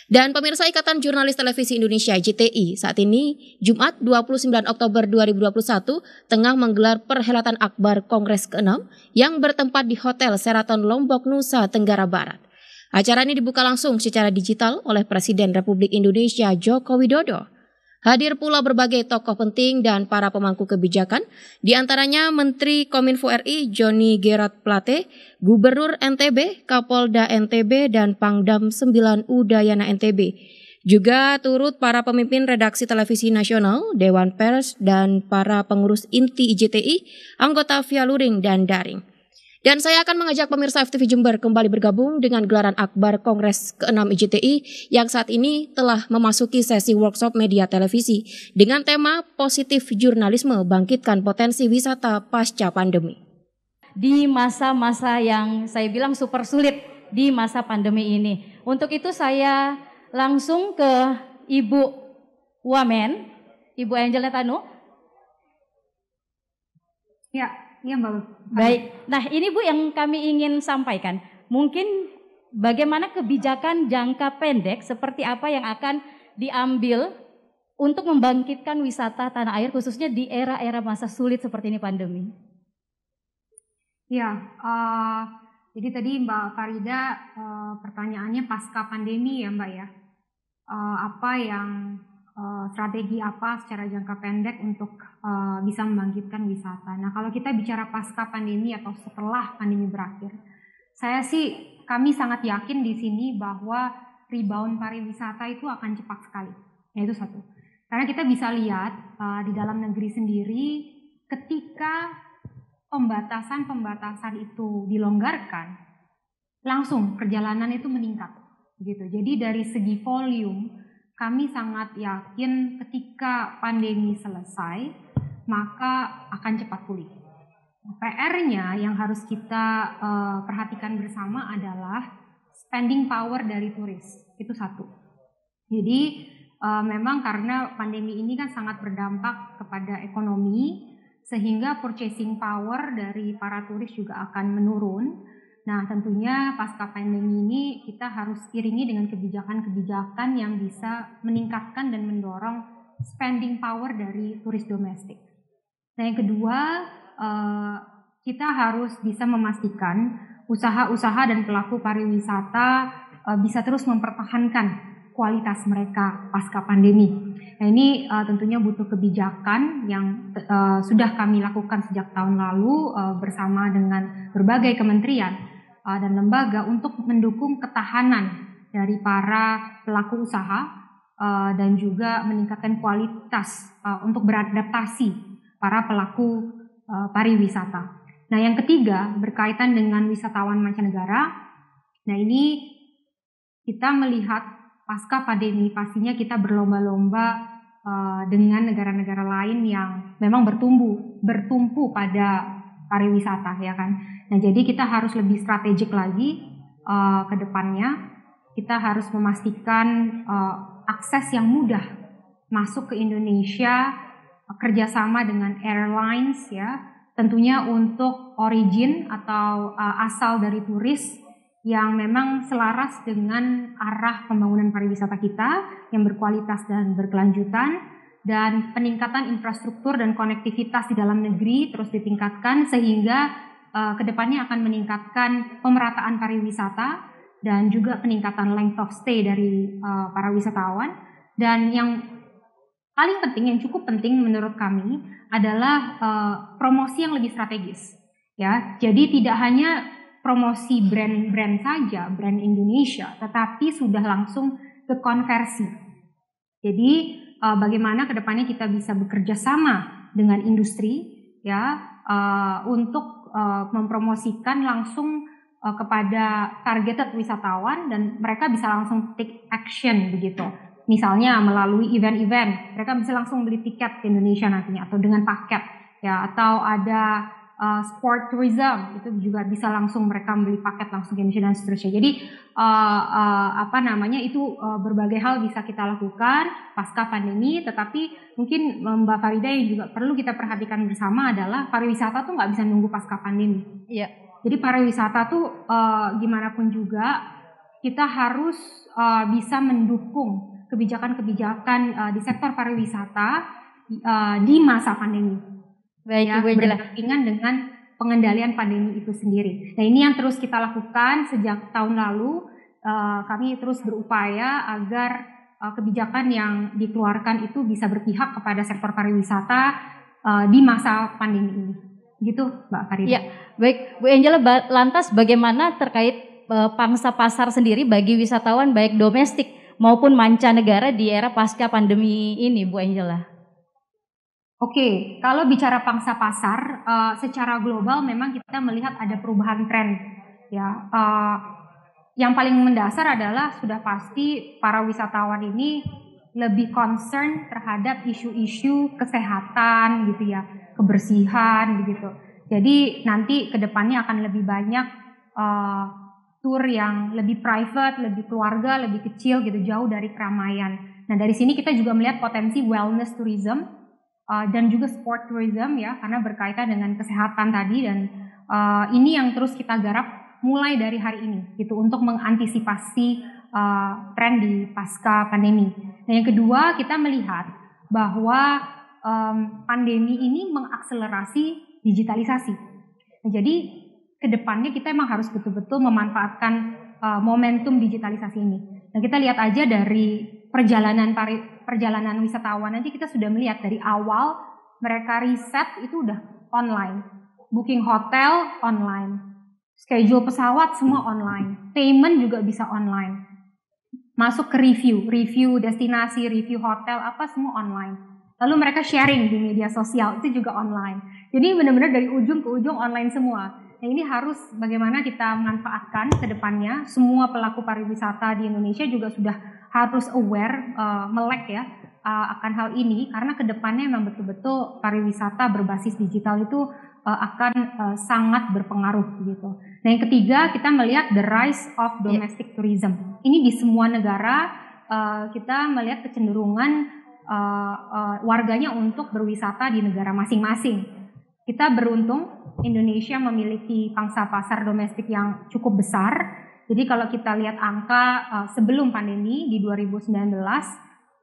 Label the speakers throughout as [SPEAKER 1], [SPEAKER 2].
[SPEAKER 1] Dan pemirsa, Ikatan Jurnalis Televisi Indonesia JTI saat ini Jumat 29 Oktober 2021 tengah menggelar perhelatan akbar Kongres ke-6 yang bertempat di Hotel Sheraton Lombok, Nusa Tenggara Barat. Acara ini dibuka langsung secara digital oleh Presiden Republik Indonesia Joko Widodo. Hadir pula berbagai tokoh penting dan para pemangku kebijakan, di antaranya Menteri Kominfo RI Johnny Gerard Plate, Gubernur NTB, Kapolda NTB, dan Pangdam 9 Udayana NTB. Juga turut para pemimpin redaksi televisi nasional, Dewan Pers, dan para pengurus inti IJTI, anggota via luring dan daring. Dan saya akan mengajak pemirsa FTV Jember kembali bergabung dengan gelaran akbar Kongres ke-6 IJTI yang saat ini telah memasuki sesi workshop media televisi dengan tema Positif Jurnalisme Bangkitkan Potensi Wisata Pasca Pandemi.
[SPEAKER 2] Di masa-masa yang saya bilang super sulit di masa pandemi ini. Untuk itu saya langsung ke Ibu Wamen, Ibu Angel Netanu.
[SPEAKER 3] Ya. Iya Mbak.
[SPEAKER 2] Baik, nah ini Bu yang kami ingin sampaikan. Mungkin bagaimana kebijakan jangka pendek seperti apa yang akan diambil untuk membangkitkan wisata tanah air khususnya di era-era masa sulit seperti ini pandemi.
[SPEAKER 3] Ya, jadi tadi Mbak Farida pertanyaannya pasca pandemi ya Mbak ya. Apa yang strategi apa secara jangka pendek untuk bisa membangkitkan wisata. Nah, kalau kita bicara pasca pandemi atau setelah pandemi berakhir, kami sangat yakin di sini bahwa rebound pariwisata itu akan cepat sekali. Ya, itu satu. Karena kita bisa lihat di dalam negeri sendiri ketika pembatasan itu dilonggarkan, langsung perjalanan itu meningkat. Gitu. Jadi dari segi volume kami sangat yakin ketika pandemi selesai, maka akan cepat pulih. PR-nya yang harus kita perhatikan bersama adalah spending power dari turis. Itu satu. Jadi memang karena pandemi ini kan sangat berdampak kepada ekonomi, sehingga purchasing power dari para turis juga akan menurun. Nah, tentunya pasca pandemi ini kita harus iringi dengan kebijakan-kebijakan yang bisa meningkatkan dan mendorong spending power dari turis domestik. Nah, yang kedua, kita harus bisa memastikan usaha-usaha dan pelaku pariwisata bisa terus mempertahankan kualitas mereka pasca pandemi. Nah, ini tentunya butuh kebijakan yang sudah kami lakukan sejak tahun lalu bersama dengan berbagai kementerian dan lembaga untuk mendukung ketahanan dari para pelaku usaha dan juga meningkatkan kualitas untuk beradaptasi para pelaku pariwisata. Nah, yang ketiga berkaitan dengan wisatawan mancanegara. Nah, ini kita melihat pasca pandemi pastinya kita berlomba-lomba dengan negara-negara lain yang memang bertumpu pada pariwisata, ya kan. Nah, jadi kita harus lebih strategik lagi ke depannya. Kita harus memastikan akses yang mudah masuk ke Indonesia, kerjasama dengan airlines ya, tentunya untuk origin atau asal dari turis yang memang selaras dengan arah pembangunan pariwisata kita yang berkualitas dan berkelanjutan, dan peningkatan infrastruktur dan konektivitas di dalam negeri terus ditingkatkan sehingga kedepannya akan meningkatkan pemerataan pariwisata dan juga peningkatan length of stay dari para wisatawan. Dan yang paling penting, yang cukup penting menurut kami adalah promosi yang lebih strategis. Ya, jadi tidak hanya promosi brand-brand saja, brand Indonesia, tetapi sudah langsung ke konversi. Jadi bagaimana kedepannya kita bisa bekerja sama dengan industri, ya, untuk mempromosikan langsung kepada targeted wisatawan dan mereka bisa langsung take action begitu. Misalnya melalui event-event, mereka bisa langsung beli tiket ke Indonesia nantinya atau dengan paket ya, atau ada sport tourism itu juga bisa langsung mereka beli paket langsung ke Indonesia dan seterusnya. Jadi itu berbagai hal bisa kita lakukan pasca pandemi, tetapi mungkin Mbak Farida yang juga perlu kita perhatikan bersama adalah pariwisata tuh nggak bisa nunggu pasca pandemi.
[SPEAKER 2] Iya.
[SPEAKER 3] Jadi pariwisata tuh gimana pun juga kita harus bisa mendukung kebijakan-kebijakan di sektor pariwisata di masa pandemi.
[SPEAKER 2] Baik,
[SPEAKER 3] Ya,
[SPEAKER 2] Ibu Angela.
[SPEAKER 3] berdampingan dengan pengendalian pandemi itu sendiri. Nah, ini yang terus kita lakukan sejak tahun lalu. Kami terus berupaya agar kebijakan yang dikeluarkan itu bisa berpihak kepada sektor pariwisata di masa pandemi ini. Gitu, Mbak Farida.
[SPEAKER 2] Ya, baik, Bu Angela, lantas bagaimana terkait pangsa pasar sendiri bagi wisatawan baik domestik maupun mancanegara di era pasca pandemi ini, Bu Angela?
[SPEAKER 3] Oke, kalau bicara pangsa pasar, secara global memang kita melihat ada perubahan tren. Ya, yang paling mendasar adalah sudah pasti para wisatawan ini lebih concern terhadap isu-isu kesehatan gitu ya, kebersihan begitu. Jadi nanti kedepannya akan lebih banyak tour yang lebih private, lebih keluarga, lebih kecil gitu, jauh dari keramaian. Nah, dari sini kita juga melihat potensi wellness tourism dan juga sport tourism ya, karena berkaitan dengan kesehatan tadi, dan ini yang terus kita garap mulai dari hari ini gitu untuk mengantisipasi tren di pasca pandemi. Nah, yang kedua kita melihat bahwa pandemi ini mengakselerasi digitalisasi. Nah, jadi kedepannya kita emang harus betul-betul memanfaatkan momentum digitalisasi ini. Nah, kita lihat aja dari perjalanan wisatawan aja, kita sudah melihat dari awal mereka riset itu udah online, booking hotel online, schedule pesawat semua online, payment juga bisa online, masuk ke review destinasi, review hotel apa semua online, lalu mereka sharing di media sosial itu juga online. Jadi benar-benar dari ujung ke ujung online semua. Nah, ini harus bagaimana kita manfaatkan ke depannya. Semua pelaku pariwisata di Indonesia juga sudah harus aware, melek ya akan hal ini, karena ke depannya memang betul-betul pariwisata berbasis digital itu akan sangat berpengaruh gitu. Nah, yang ketiga kita melihat the rise of domestic tourism. Ini di semua negara kita melihat kecenderungan warganya untuk berwisata di negara masing-masing. Kita beruntung Indonesia memiliki pangsa pasar domestik yang cukup besar. Jadi kalau kita lihat angka sebelum pandemi di 2019,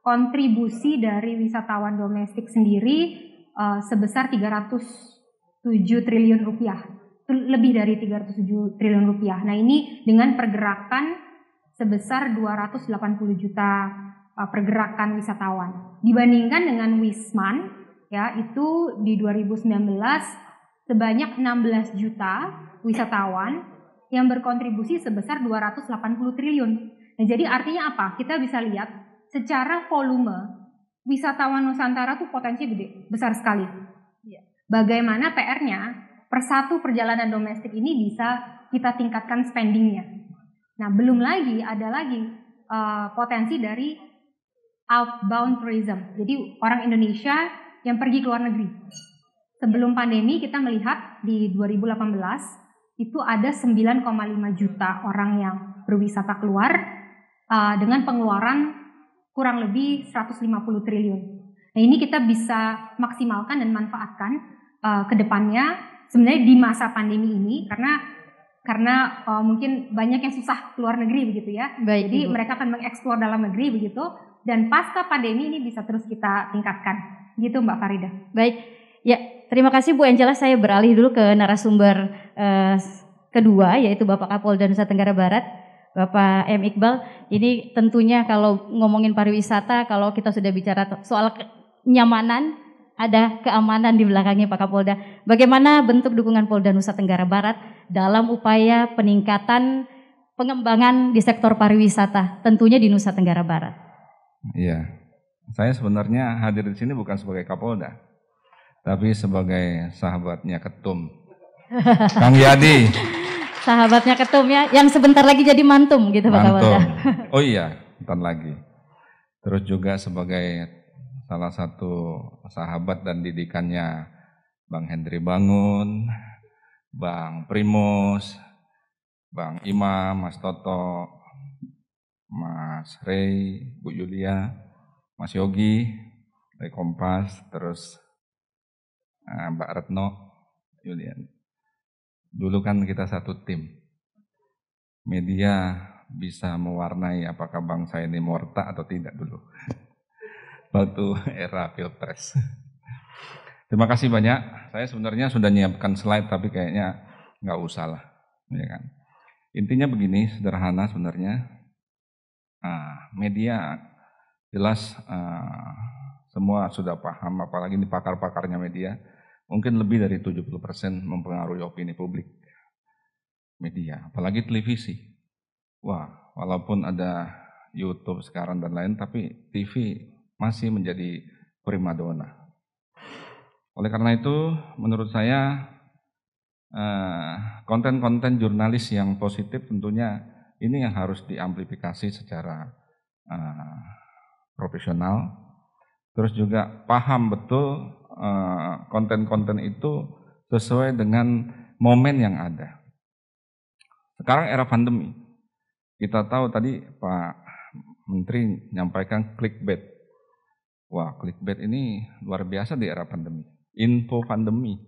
[SPEAKER 3] kontribusi dari wisatawan domestik sendiri sebesar 307 triliun rupiah. Lebih dari 307 triliun rupiah. Nah, ini dengan pergerakan sebesar 280 juta pergerakan wisatawan. Dibandingkan dengan Wisman, ya, itu di 2019 sebanyak 16 juta wisatawan yang berkontribusi sebesar 280 triliun. Nah, jadi artinya apa? Kita bisa lihat secara volume wisatawan Nusantara tuh potensi gede, besar sekali. Bagaimana PR-nya per satu perjalanan domestik ini bisa kita tingkatkan spendingnya. Nah, belum lagi ada lagi potensi dari outbound tourism. Jadi orang Indonesia yang pergi ke luar negeri. Sebelum pandemi kita melihat di 2018 itu ada 9,5 juta orang yang berwisata keluar dengan pengeluaran kurang lebih 150 triliun. Nah, ini kita bisa maksimalkan dan manfaatkan ke depannya sebenarnya di masa pandemi ini, karena mungkin banyak yang susah keluar negeri begitu ya.
[SPEAKER 2] Baik,
[SPEAKER 3] jadi
[SPEAKER 2] Ibu.
[SPEAKER 3] mereka akan mengeksplor dalam negeri begitu, dan pasca pandemi ini bisa terus kita tingkatkan. Gitu Mbak Farida.
[SPEAKER 2] Baik, ya terima kasih Bu Angela. Saya beralih dulu ke narasumber kedua, yaitu Bapak Kapolda Nusa Tenggara Barat, Bapak M. Iqbal. Ini tentunya kalau ngomongin pariwisata, kalau kita sudah bicara soal kenyamanan, ada keamanan di belakangnya Pak Kapolda. Bagaimana bentuk dukungan Polda Nusa Tenggara Barat dalam upaya peningkatan pengembangan di sektor pariwisata, tentunya di Nusa Tenggara Barat?
[SPEAKER 4] Iya. Saya sebenarnya hadir di sini bukan sebagai Kapolda, tapi sebagai sahabatnya Ketum, Kang Yadi.
[SPEAKER 2] Sahabatnya Ketum ya, yang sebentar lagi jadi mantum gitu Pak Kapolda.
[SPEAKER 4] Oh iya, bentar lagi. Terus juga sebagai salah satu sahabat dan didikannya Bang Hendri Bangun, Bang Primus, Bang Imam, Mas Toto, Mas Rey, Bu Yulia, Mas Yogi dari Kompas, terus Mbak Retno, Yulian. Dulu kan kita satu tim, media bisa mewarnai apakah bangsa ini morta atau tidak dulu. Waktu era Pilpres. Terima kasih banyak. Saya sebenarnya sudah nyiapkan slide tapi kayaknya nggak usah lah. Ya kan? Intinya begini, sederhana sebenarnya. Media jelas semua sudah paham, apalagi ini pakar-pakarnya media. Mungkin lebih dari 70% mempengaruhi opini publik. Media, apalagi televisi. Wah, walaupun ada YouTube sekarang dan lain, tapi TV masih menjadi primadona. Oleh karena itu, menurut saya konten-konten jurnalis yang positif tentunya ini yang harus diamplifikasi secara profesional. Terus juga paham betul konten-konten itu sesuai dengan momen yang ada. Sekarang era pandemi, kita tahu tadi Pak Menteri menyampaikan clickbait. Wah, clickbait ini luar biasa di era pandemi. Info pandemi.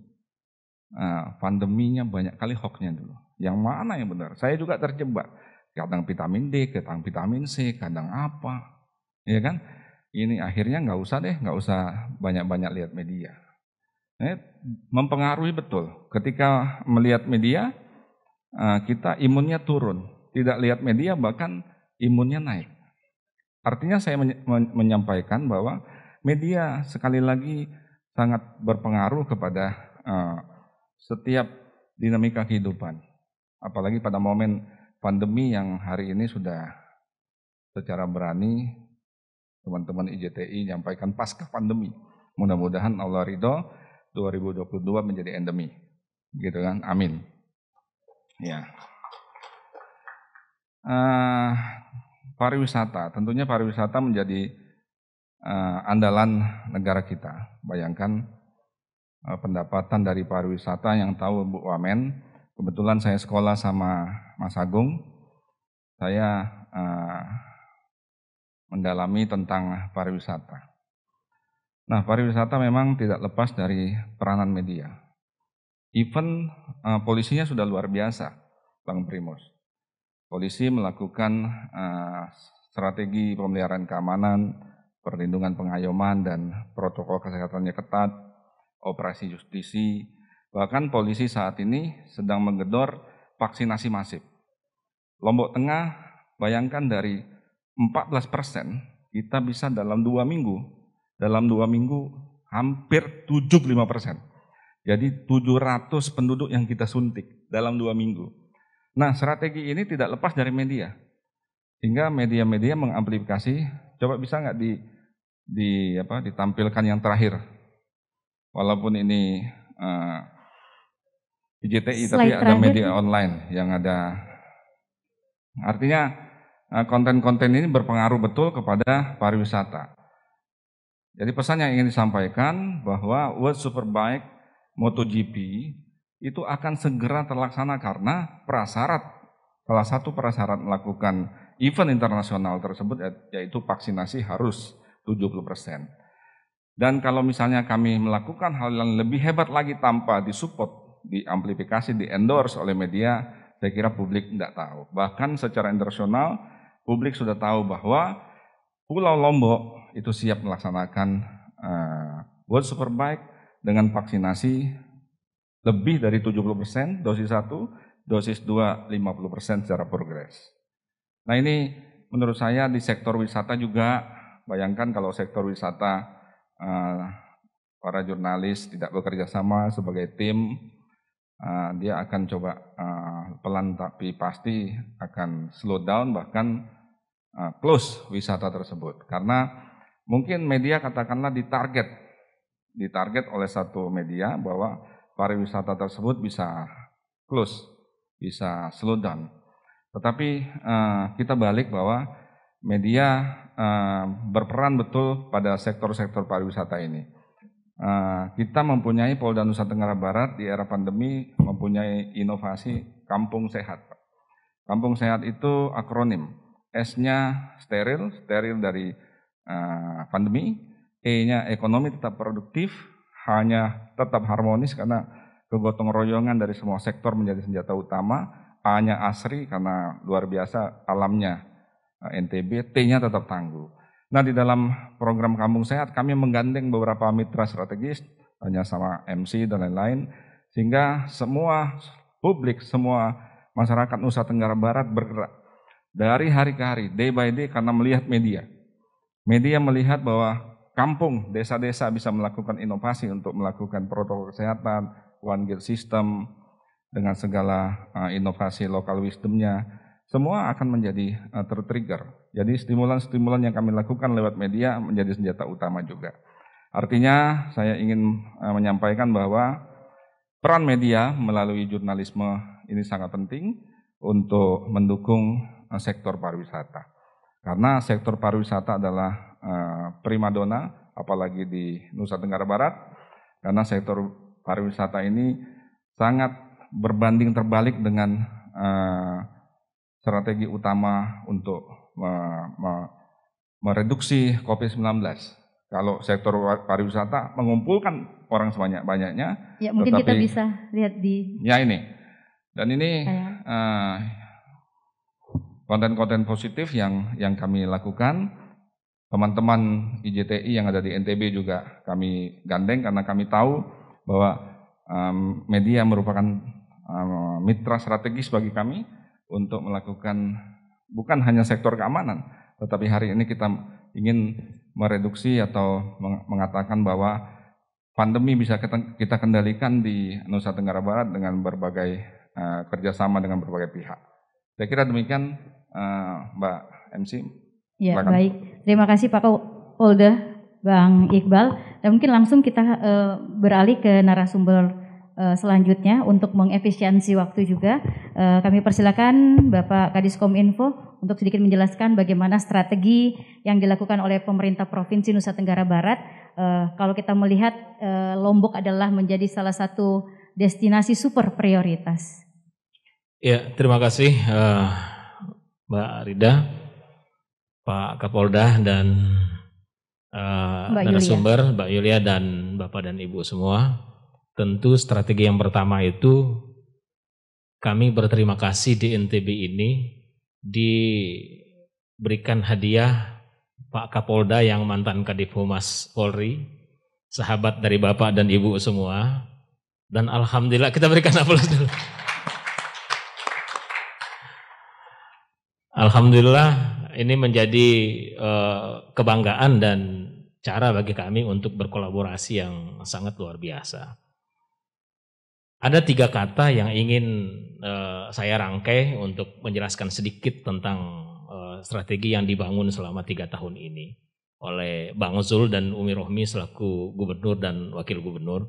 [SPEAKER 4] Pandeminya banyak kali hoaxnya dulu. Yang mana yang benar? Saya juga terjebak. Kadang vitamin D, kadang vitamin C, kadang apa. Ya kan? Ini akhirnya nggak usah banyak-banyak lihat media. Mempengaruhi betul. Ketika melihat media, kita imunnya turun. Tidak lihat media bahkan imunnya naik. Artinya saya menyampaikan bahwa media sekali lagi sangat berpengaruh kepada setiap dinamika kehidupan. Apalagi pada momen pandemi yang hari ini sudah secara berani teman-teman IJTI menyampaikan pasca pandemi. Mudah-mudahan Allah ridho 2022 menjadi endemi. Gitu kan? Amin. Ya. Pariwisata, tentunya pariwisata menjadi andalan negara kita. Bayangkan pendapatan dari pariwisata yang tahu Bu Wamen. Kebetulan saya sekolah sama Mas Agung. Saya mendalami tentang pariwisata. Nah, pariwisata memang tidak lepas dari peranan media. Even polisinya sudah luar biasa, Bang Primus. Polisi melakukan strategi pemeliharaan keamanan, perlindungan pengayoman dan protokol kesehatannya ketat, operasi justisi. Bahkan polisi saat ini sedang menggedor vaksinasi masif. Lombok Tengah, bayangkan dari 14% kita bisa dalam 2 minggu. Dalam 2 minggu hampir 75%. Jadi 700 penduduk yang kita suntik dalam 2 minggu. Nah, strategi ini tidak lepas dari media. Sehingga media-media mengamplifikasi, coba bisa nggak ditampilkan yang terakhir. Walaupun ini IJTI tapi ada media online yang ada. Artinya konten-konten ini berpengaruh betul kepada pariwisata. Jadi pesan yang ingin disampaikan bahwa World Superbike MotoGP itu akan segera terlaksana karena salah satu prasyarat melakukan event internasional tersebut yaitu vaksinasi harus 70%. Dan kalau misalnya kami melakukan hal yang lebih hebat lagi tanpa disupport, diamplifikasi, di-endorse oleh media, saya kira publik tidak tahu. Bahkan secara internasional, publik sudah tahu bahwa Pulau Lombok itu siap melaksanakan World Superbike dengan vaksinasi lebih dari 70%, dosis 1, dosis 2, 50% secara progres. Nah ini menurut saya di sektor wisata juga, bayangkan kalau sektor wisata para jurnalis tidak bekerja sama sebagai tim, dia akan coba pelan tapi pasti akan slow down bahkan close wisata tersebut. Karena mungkin media katakanlah ditarget oleh satu media bahwa pariwisata tersebut bisa close, bisa slow down. Tetapi kita balik bahwa media berperan betul pada sektor-sektor pariwisata ini. Kita mempunyai Polda Nusa Tenggara Barat di era pandemi mempunyai inovasi Kampung Sehat. Kampung Sehat itu akronim. S-nya steril dari pandemi, E-nya ekonomi tetap produktif, H-nya tetap harmonis karena kegotong royongan dari semua sektor menjadi senjata utama, A-nya asri karena luar biasa alamnya NTB, T-nya tetap tangguh. Nah, di dalam program Kampung Sehat kami menggandeng beberapa mitra strategis, hanya sama MC dan lain-lain, sehingga semua publik, semua masyarakat Nusa Tenggara Barat bergerak dari hari ke hari, day by day, karena melihat media. Media melihat bahwa kampung, desa-desa bisa melakukan inovasi untuk melakukan protokol kesehatan, one gate system, dengan segala inovasi local wisdomnya, semua akan menjadi tertrigger. Jadi stimulan-stimulan yang kami lakukan lewat media menjadi senjata utama juga. Artinya saya ingin menyampaikan bahwa peran media melalui jurnalisme ini sangat penting untuk mendukung sektor pariwisata. Karena sektor pariwisata adalah primadona, apalagi di Nusa Tenggara Barat, karena sektor pariwisata ini sangat berbanding terbalik dengan strategi utama untuk mereduksi COVID-19. Kalau sektor pariwisata mengumpulkan orang sebanyak-banyaknya.
[SPEAKER 2] Ya, mungkin kita bisa lihat di...
[SPEAKER 4] Ya ini. Dan ini konten-konten positif yang kami lakukan. Teman-teman IJTI yang ada di NTB juga kami gandeng karena kami tahu bahwa media merupakan mitra strategis bagi kami untuk melakukan bukan hanya sektor keamanan, tetapi hari ini kita ingin mereduksi atau mengatakan bahwa pandemi bisa kita kendalikan di Nusa Tenggara Barat dengan berbagai kerjasama dengan berbagai pihak. Saya kira demikian, Mbak MC.
[SPEAKER 2] Ya, baik. Terima kasih Pak Kapolda, Bang Iqbal. Dan mungkin langsung kita beralih ke narasumber selanjutnya untuk mengefisiensi waktu juga. Kami persilakan Bapak Kadiskominfo untuk sedikit menjelaskan bagaimana strategi yang dilakukan oleh pemerintah Provinsi Nusa Tenggara Barat. Kalau kita melihat Lombok adalah menjadi salah satu destinasi super prioritas.
[SPEAKER 5] Ya, terima kasih Mbak Rida, Pak Kapolda dan narasumber Mbak Yulia dan Bapak dan Ibu semua. Tentu strategi yang pertama itu kami berterima kasih di NTB ini diberikan hadiah Pak Kapolda yang mantan Kadif Humas Polri, sahabat dari Bapak dan Ibu semua. Dan alhamdulillah, kita berikan aplaus dulu. Alhamdulillah ini menjadi kebanggaan dan cara bagi kami untuk berkolaborasi yang sangat luar biasa. Ada 3 kata yang ingin saya rangkai untuk menjelaskan sedikit tentang strategi yang dibangun selama 3 tahun ini oleh Bang Zul dan Umi Rohmi selaku gubernur dan wakil gubernur.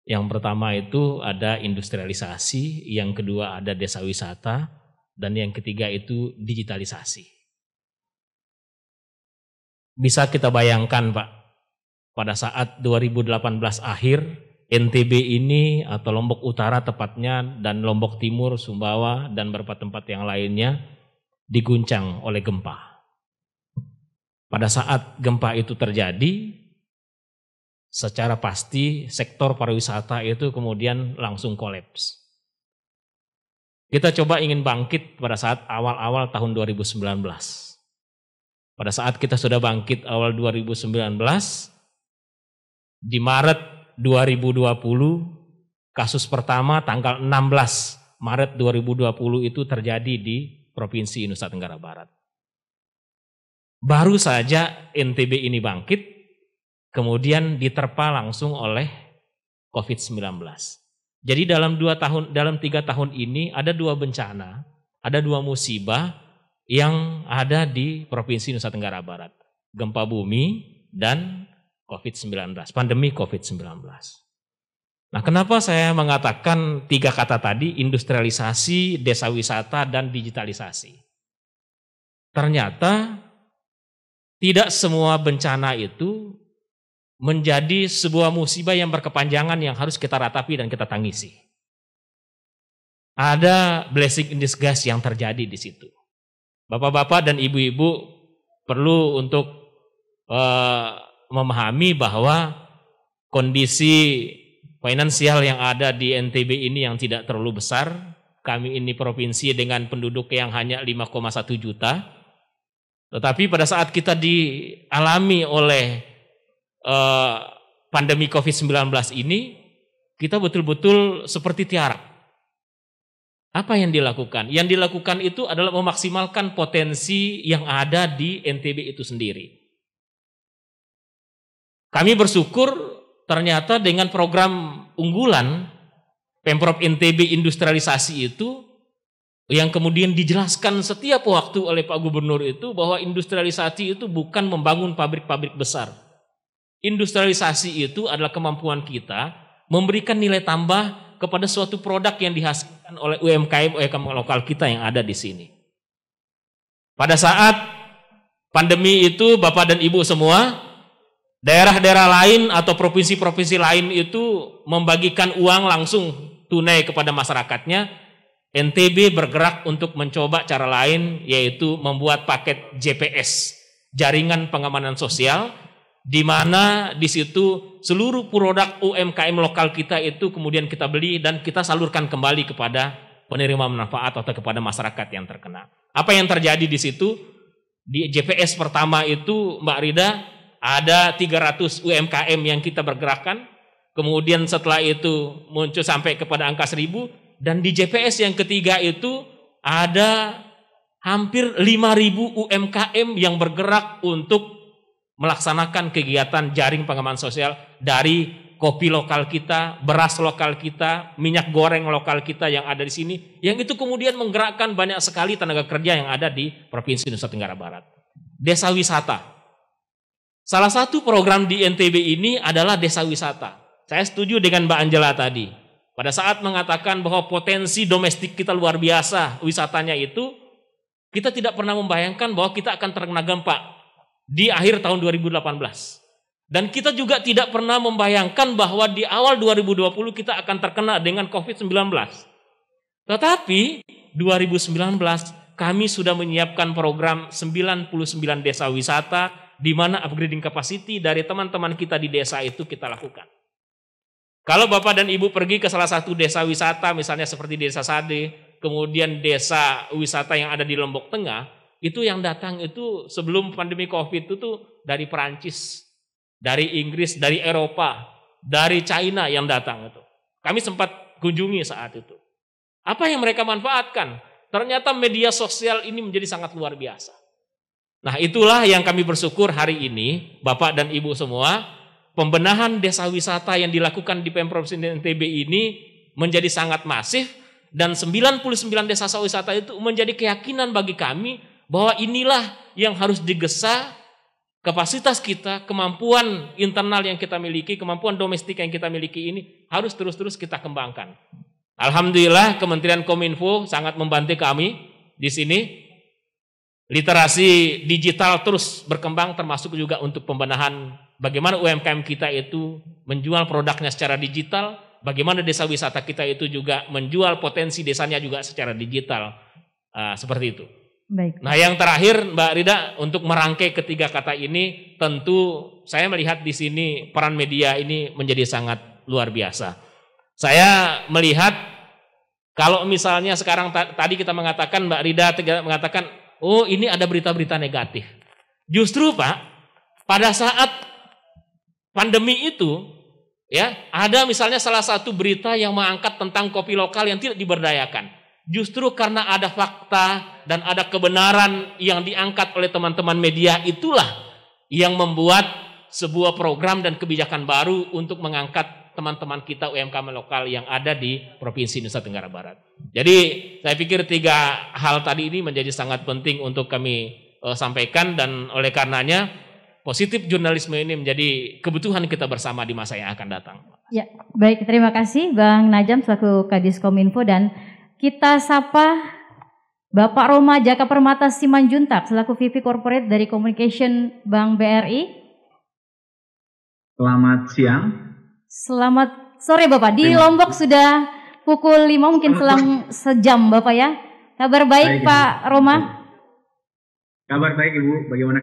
[SPEAKER 5] Yang pertama itu ada industrialisasi, yang kedua ada desa wisata, dan yang ketiga itu digitalisasi. Bisa kita bayangkan Pak, pada saat 2018 akhir, NTB ini atau Lombok Utara tepatnya dan Lombok Timur, Sumbawa dan beberapa tempat yang lainnya diguncang oleh gempa. Pada saat gempa itu terjadi, secara pasti sektor pariwisata itu kemudian langsung kolaps. Kita coba ingin bangkit pada saat awal-awal tahun 2019. Pada saat kita sudah bangkit awal 2019, di Maret 2020 kasus pertama tanggal 16 Maret 2020 itu terjadi di Provinsi Nusa Tenggara Barat. Baru saja NTB ini bangkit, kemudian diterpa langsung oleh COVID-19. Jadi dalam 3 tahun ini ada 2 bencana, ada 2 musibah yang ada di Provinsi Nusa Tenggara Barat. Gempa bumi dan COVID-19, pandemi COVID-19. Nah, kenapa saya mengatakan 3 kata tadi, industrialisasi, desa wisata, dan digitalisasi? Ternyata tidak semua bencana itu menjadi sebuah musibah yang berkepanjangan yang harus kita ratapi dan kita tangisi. Ada blessing in disguise yang terjadi di situ. Bapak-bapak dan ibu-ibu perlu untuk memahami bahwa kondisi finansial yang ada di NTB ini yang tidak terlalu besar, kami ini provinsi dengan penduduk yang hanya 5,1 juta. Tetapi pada saat kita dialami oleh pandemi COVID-19 ini, kita betul-betul seperti tiarap. Apa yang dilakukan? Yang dilakukan itu adalah memaksimalkan potensi yang ada di NTB itu sendiri. Kami bersyukur ternyata dengan program unggulan Pemprov NTB industrialisasi itu, yang kemudian dijelaskan setiap waktu oleh Pak Gubernur itu, bahwa industrialisasi itu bukan membangun pabrik-pabrik besar. Industrialisasi itu adalah kemampuan kita memberikan nilai tambah kepada suatu produk yang dihasilkan oleh UMKM lokal kita yang ada di sini. Pada saat pandemi itu, Bapak dan Ibu semua, daerah-daerah lain atau provinsi-provinsi lain itu membagikan uang langsung tunai kepada masyarakatnya. NTB bergerak untuk mencoba cara lain, yaitu membuat paket JPS, jaringan pengamanan sosial, di mana di situ seluruh produk UMKM lokal kita itu kemudian kita beli dan kita salurkan kembali kepada penerima manfaat atau kepada masyarakat yang terkena. Apa yang terjadi di situ? Di JPS pertama itu, Mbak Rida, ada 300 UMKM yang kita bergerakkan. Kemudian setelah itu muncul sampai kepada angka 1000, dan di JPS yang ketiga itu ada hampir 5.000 UMKM yang bergerak untuk melaksanakan kegiatan jaring pengaman sosial dari kopi lokal kita, beras lokal kita, minyak goreng lokal kita yang ada di sini, yang itu kemudian menggerakkan banyak sekali tenaga kerja yang ada di Provinsi Nusa Tenggara Barat. Desa wisata. Salah satu program di NTB ini adalah desa wisata. Saya setuju dengan Mbak Angela tadi. Pada saat mengatakan bahwa potensi domestik kita luar biasa wisatanya itu, kita tidak pernah membayangkan bahwa kita akan terkena gempa di akhir tahun 2018. Dan kita juga tidak pernah membayangkan bahwa di awal 2020 kita akan terkena dengan COVID-19. Tetapi 2019 kami sudah menyiapkan program 99 desa wisata, di mana upgrading capacity dari teman-teman kita di desa itu kita lakukan. Kalau Bapak dan Ibu pergi ke salah satu desa wisata, misalnya seperti Desa Sade, kemudian desa wisata yang ada di Lombok Tengah, itu yang datang itu sebelum pandemi COVID itu tuh dari Perancis, dari Inggris, dari Eropa, dari China yang datang itu. Kami sempat kunjungi saat itu. Apa yang mereka manfaatkan? Ternyata media sosial ini menjadi sangat luar biasa. Nah, itulah yang kami bersyukur hari ini, Bapak dan Ibu semua, pembenahan desa wisata yang dilakukan di Pemprov NTB ini menjadi sangat masif, dan 99 desa wisata itu menjadi keyakinan bagi kami bahwa inilah yang harus digesa kapasitas kita, kemampuan internal yang kita miliki, kemampuan domestik yang kita miliki ini harus terus-terus kita kembangkan. Alhamdulillah Kementerian Kominfo sangat membantu kami di sini. Literasi digital terus berkembang, termasuk juga untuk pembenahan bagaimana UMKM kita itu menjual produknya secara digital, bagaimana desa wisata kita itu juga menjual potensi desanya juga secara digital. Seperti itu.
[SPEAKER 2] Baik.
[SPEAKER 5] Nah, yang terakhir Mbak Rida, untuk merangkai ketiga kata ini, tentu saya melihat di sini peran media ini menjadi sangat luar biasa. Saya melihat kalau misalnya sekarang tadi kita mengatakan, Mbak Rida mengatakan, oh ini ada berita-berita negatif. Justru Pak, pada saat pandemi itu, ya ada misalnya salah satu berita yang mengangkat tentang kopi lokal yang tidak diberdayakan. Justru karena ada fakta dan ada kebenaran yang diangkat oleh teman-teman media, itulah yang membuat sebuah program dan kebijakan baru untuk mengangkat teman-teman kita UMKM lokal yang ada di Provinsi Nusa Tenggara Barat. Jadi saya pikir tiga hal tadi ini menjadi sangat penting untuk kami sampaikan, dan oleh karenanya positif jurnalisme ini menjadi kebutuhan kita bersama di masa yang akan datang.
[SPEAKER 2] Ya, baik, terima kasih Bang Najam selaku Kadis Kominfo, dan kita sapa Bapak Roma Jaka Permata Simanjuntak selaku VP Corporate dari Communication Bank BRI.
[SPEAKER 6] Selamat siang.
[SPEAKER 2] Selamat sore Bapak. Di Lombok sudah pukul 5, mungkin selang sejam Bapak ya. Kabar baik Pak Roma?
[SPEAKER 6] Kabar baik Ibu, bagaimana?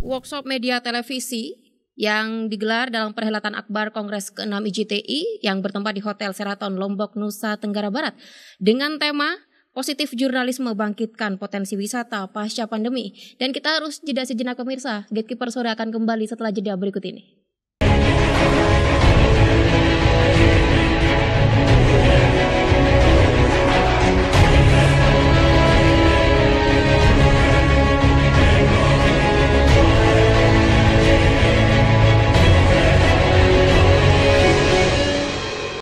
[SPEAKER 1] Workshop media televisi yang digelar dalam perhelatan Akbar Kongres ke-6 IJTI yang bertempat di Hotel Sheraton Lombok, Nusa Tenggara Barat dengan tema Positif Jurnalisme Bangkitkan Potensi Wisata Pasca Pandemi. Dan kita harus jeda sejenak pemirsa. Gatekeeper Sore akan kembali setelah jeda berikut ini.